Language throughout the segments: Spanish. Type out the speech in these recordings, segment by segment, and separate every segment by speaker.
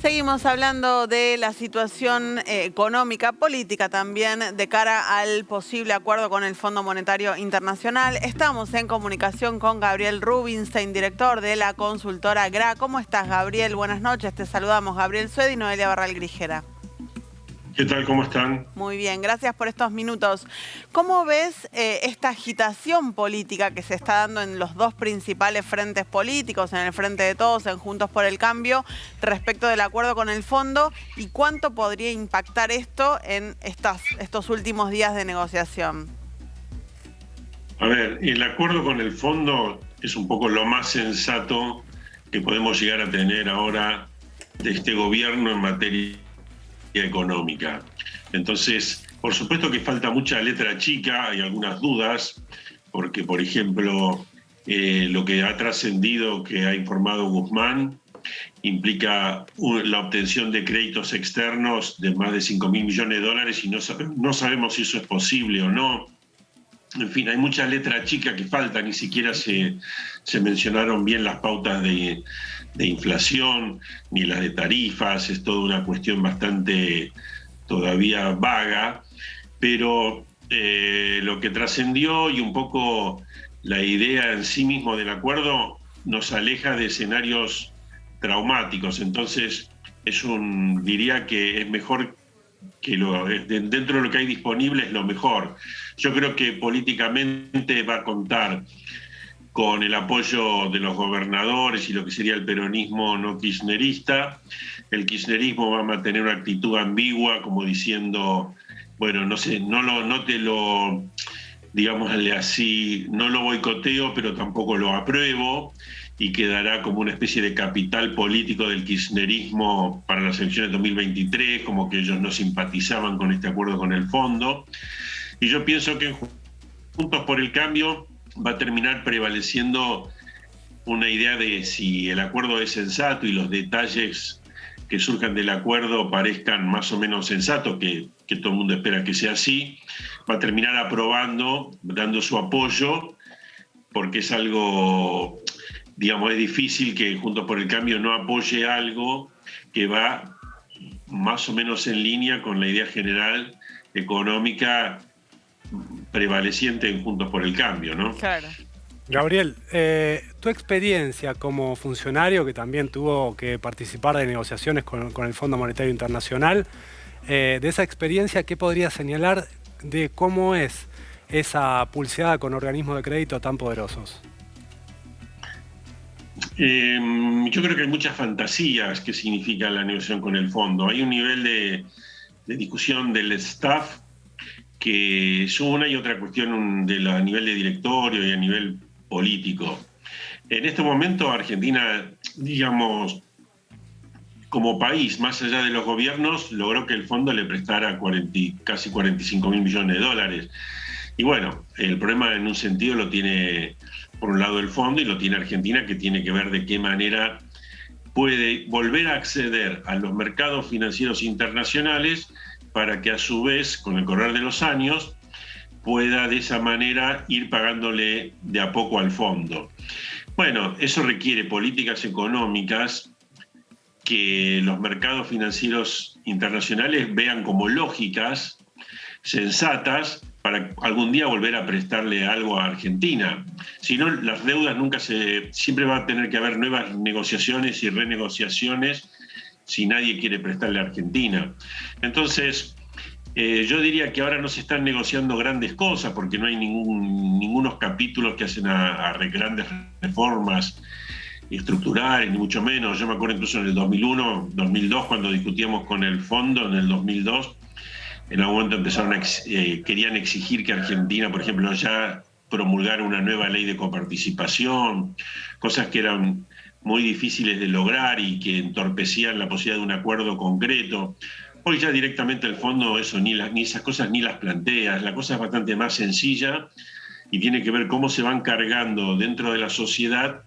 Speaker 1: Seguimos hablando de la situación económica, política también, de cara al posible acuerdo con el Fondo Monetario Internacional. Estamos en comunicación con Gabriel Rubinstein, director de la consultora GRA. ¿Cómo estás, Gabriel? Buenas noches, te saludamos Gabriel Sued y Noelia Barral Grijera.
Speaker 2: ¿Qué tal? ¿Cómo están?
Speaker 1: Muy bien, gracias por estos minutos. ¿Cómo ves esta agitación política que se está dando en los dos principales frentes políticos, en el Frente de Todos, en Juntos por el Cambio, respecto del acuerdo con el fondo? ¿Y cuánto podría impactar esto en estos últimos días de negociación?
Speaker 2: A ver, el acuerdo con el fondo es un poco lo más sensato que podemos llegar a tener ahora de este gobierno en materia económica. Entonces, por supuesto que falta mucha letra chica, hay algunas dudas, porque, por ejemplo, lo que ha trascendido, que ha informado Guzmán, implica la obtención de créditos externos de más de 5.000 millones de dólares y no sabemos si eso es posible o no. En fin, hay mucha letra chica que falta, ni siquiera se mencionaron bien las pautas de inflación, ni las de tarifas, es toda una cuestión bastante todavía vaga, pero lo que trascendió y un poco la idea en sí mismo del acuerdo nos aleja de escenarios traumáticos, entonces diría que es mejor que dentro de lo que hay disponible es lo mejor. Yo creo que políticamente va a contar con el apoyo de los gobernadores y lo que sería el peronismo no kirchnerista. El kirchnerismo va a mantener una actitud ambigua, como diciendo, bueno, no sé, digámosle así, no lo boicoteo, pero tampoco lo apruebo, y quedará como una especie de capital político del kirchnerismo para las elecciones de 2023, como que ellos no simpatizaban con este acuerdo con el fondo. Y yo pienso que Juntos por el Cambio va a terminar prevaleciendo una idea de si el acuerdo es sensato y los detalles que surjan del acuerdo parezcan más o menos sensatos, que todo el mundo espera que sea así, va a terminar aprobando, dando su apoyo, porque es algo, digamos, es difícil que Juntos por el Cambio no apoye algo que va más o menos en línea con la idea general económica prevaleciente en Juntos por el Cambio, ¿no?
Speaker 1: Claro.
Speaker 3: Gabriel, tu experiencia como funcionario que también tuvo que participar de negociaciones con el Fondo Monetario Internacional, de esa experiencia, ¿qué podrías señalar de cómo es esa pulseada con organismos de crédito tan poderosos?
Speaker 2: Yo creo que hay muchas fantasías que significa la negociación con el fondo. Hay un nivel de discusión del staff que es una y otra cuestión a nivel de directorio y a nivel político. En este momento Argentina, digamos, como país, más allá de los gobiernos, logró que el fondo le prestara casi 45.000 millones de dólares. Y bueno, el problema en un sentido lo tiene por un lado el fondo y lo tiene Argentina, que tiene que ver de qué manera puede volver a acceder a los mercados financieros internacionales para que a su vez, con el correr de los años, pueda de esa manera ir pagándole de a poco al fondo. Bueno, eso requiere políticas económicas que los mercados financieros internacionales vean como lógicas, sensatas, para algún día volver a prestarle algo a Argentina. Si no, las deudas siempre va a tener que haber nuevas negociaciones y renegociaciones si nadie quiere prestarle a Argentina. Entonces, yo diría que ahora no se están negociando grandes cosas porque no hay ningunos capítulos que hacen a grandes reformas estructurales, ni mucho menos. Yo me acuerdo incluso en el 2001, 2002, cuando discutíamos con el fondo, en el 2002, en algún momento querían exigir que Argentina, por ejemplo, ya promulgara una nueva ley de coparticipación, cosas que eran muy difíciles de lograr y que entorpecían la posibilidad de un acuerdo concreto. Hoy ya directamente el fondo ni esas cosas ni las plantea. La cosa es bastante más sencilla y tiene que ver cómo se van cargando dentro de la sociedad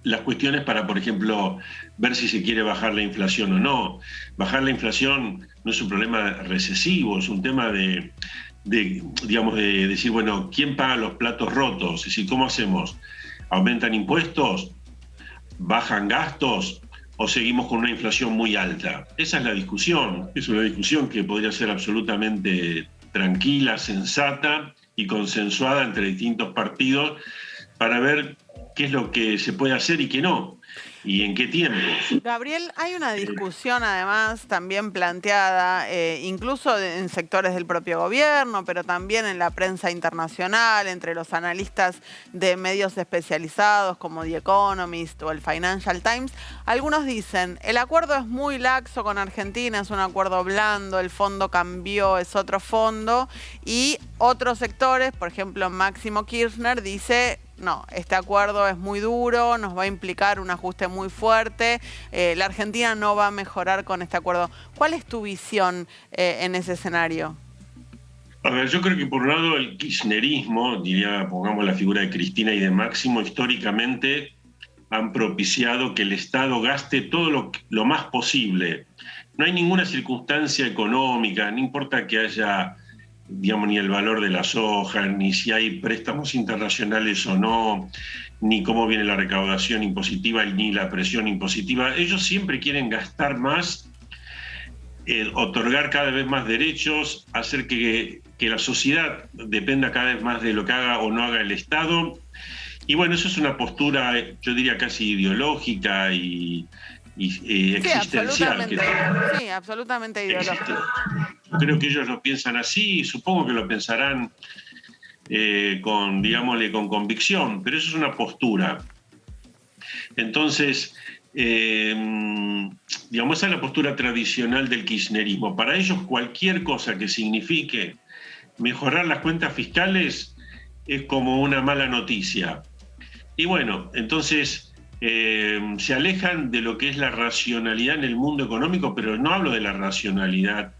Speaker 2: las cuestiones para, por ejemplo, ver si se quiere bajar la inflación o no. Bajar la inflación no es un problema recesivo, es un tema de decir, bueno, ¿quién paga los platos rotos? Es decir, ¿cómo hacemos? ¿Aumentan impuestos? ¿Bajan gastos? o seguimos con una inflación muy alta? Esa es la discusión. Es una discusión que podría ser absolutamente tranquila, sensata y consensuada entre distintos partidos para ver qué es lo que se puede hacer y qué no, y en qué tiempos.
Speaker 1: Gabriel, hay una discusión además también planteada, incluso en sectores del propio gobierno, pero también en la prensa internacional, entre los analistas de medios especializados como The Economist o el Financial Times. Algunos dicen, el acuerdo es muy laxo con Argentina, es un acuerdo blando, el fondo cambió, es otro fondo. Y otros sectores, por ejemplo Máximo Kirchner, dice, no, este acuerdo es muy duro, nos va a implicar un ajuste muy fuerte, la Argentina no va a mejorar con este acuerdo. ¿Cuál es tu visión en ese escenario?
Speaker 2: A ver, yo creo que por un lado el kirchnerismo, diría, pongamos la figura de Cristina y de Máximo, históricamente han propiciado que el Estado gaste todo lo más posible. No hay ninguna circunstancia económica, no importa que haya, digamos, ni el valor de la soja, ni si hay préstamos internacionales o no, ni cómo viene la recaudación impositiva, ni la presión impositiva. Ellos siempre quieren gastar más, otorgar cada vez más derechos, hacer que la sociedad dependa cada vez más de lo que haga o no haga el Estado. Y bueno, eso es una postura, yo diría, casi ideológica y existencial.
Speaker 1: Sí, absolutamente ideológica.
Speaker 2: Creo que ellos lo piensan así y supongo que lo pensarán con convicción, pero eso es una postura. Entonces, esa es la postura tradicional del kirchnerismo. Para ellos cualquier cosa que signifique mejorar las cuentas fiscales es como una mala noticia. Y bueno, entonces se alejan de lo que es la racionalidad en el mundo económico, pero no hablo de la racionalidad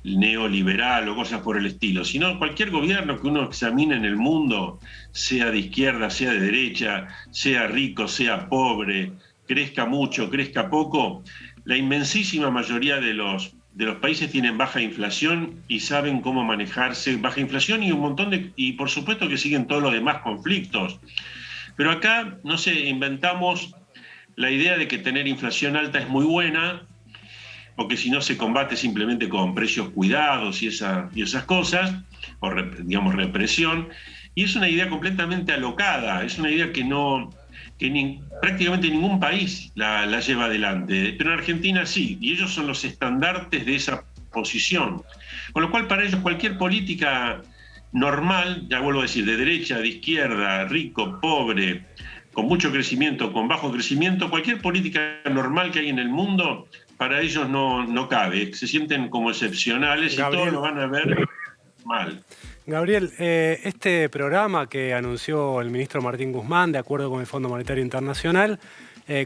Speaker 2: neoliberal o cosas por el estilo, sino cualquier gobierno que uno examine en el mundo, sea de izquierda, sea de derecha, sea rico, sea pobre, crezca mucho, crezca poco, la inmensísima mayoría de los países tienen baja inflación y saben cómo manejarse, baja inflación y un montón y por supuesto que siguen todos los demás conflictos. Pero acá, no sé, inventamos la idea de que tener inflación alta es muy buena, o que si no se combate simplemente con precios cuidados y esas cosas, o represión, y es una idea completamente alocada, es una idea que prácticamente ningún país la lleva adelante, pero en Argentina sí, y ellos son los estandartes de esa posición, con lo cual para ellos cualquier política normal, ya vuelvo a decir, de derecha, de izquierda, rico, pobre, con mucho crecimiento, con bajo crecimiento, cualquier política normal que hay en el mundo, para ellos no cabe, se sienten como excepcionales, Gabriel, y todos lo van a ver mal.
Speaker 3: Gabriel, este programa que anunció el ministro Martín Guzmán, de acuerdo con el Fondo Monetario Internacional,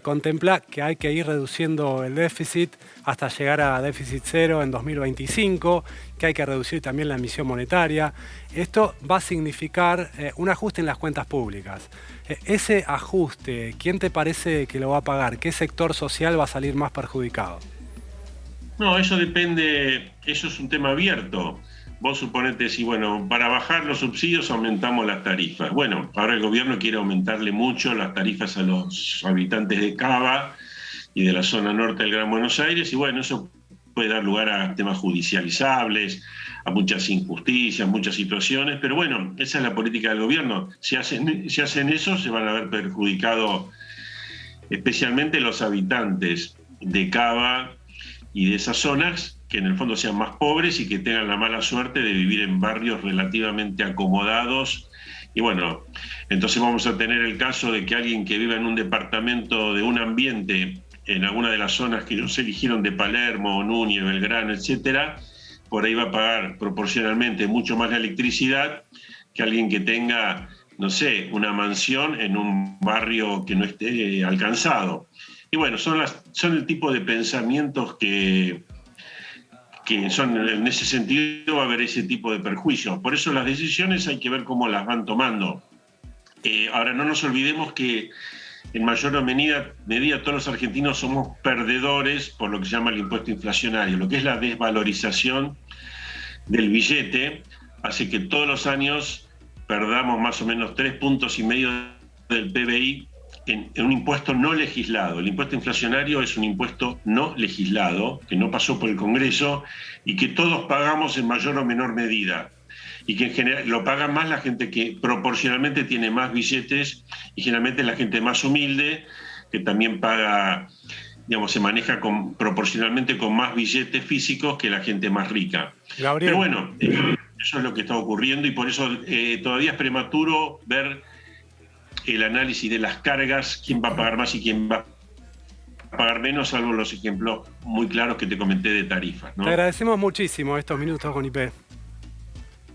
Speaker 3: contempla que hay que ir reduciendo el déficit hasta llegar a déficit cero en 2025, que hay que reducir también la emisión monetaria. Esto va a significar un ajuste en las cuentas públicas. Ese ajuste, ¿quién te parece que lo va a pagar? ¿Qué sector social va a salir más perjudicado?
Speaker 2: No, eso depende, eso es un tema abierto. Vos suponete si, bueno, para bajar los subsidios aumentamos las tarifas. Bueno, ahora el gobierno quiere aumentarle mucho las tarifas a los habitantes de Cava y de la zona norte del Gran Buenos Aires, y bueno, eso puede dar lugar a temas judicializables, a muchas injusticias, muchas situaciones, pero bueno, esa es la política del gobierno. Si hacen eso, se van a ver perjudicados especialmente los habitantes de Cava y de esas zonas, que en el fondo sean más pobres y que tengan la mala suerte de vivir en barrios relativamente acomodados. Y bueno, entonces vamos a tener el caso de que alguien que viva en un departamento de un ambiente en alguna de las zonas que ellos eligieron de Palermo, Núñez, Belgrano, etcétera, por ahí va a pagar proporcionalmente mucho más la electricidad que alguien que tenga, no sé, una mansión en un barrio que no esté alcanzado. Y bueno, son el tipo de pensamientos que son, en ese sentido va a haber ese tipo de perjuicios. Por eso las decisiones hay que ver cómo las van tomando. Ahora, no nos olvidemos que en mayor medida todos los argentinos somos perdedores por lo que se llama el impuesto inflacionario. Lo que es la desvalorización del billete hace que todos los años perdamos más o menos 3,5 puntos del PBI en un impuesto no legislado. El impuesto inflacionario es un impuesto no legislado, que no pasó por el Congreso y que todos pagamos en mayor o menor medida. Y que en general lo paga más la gente que proporcionalmente tiene más billetes y generalmente la gente más humilde, que también paga, digamos, se maneja proporcionalmente con más billetes físicos que la gente más rica.
Speaker 3: Gabriel.
Speaker 2: Pero bueno, eso es lo que está ocurriendo y por eso todavía es prematuro ver el análisis de las cargas, quién va a pagar más y quién va a pagar menos, salvo los ejemplos muy claros que te comenté de tarifas, ¿no?
Speaker 3: Te agradecemos muchísimo estos minutos con IP.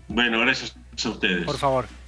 Speaker 2: Bueno, gracias a ustedes.
Speaker 3: Por favor.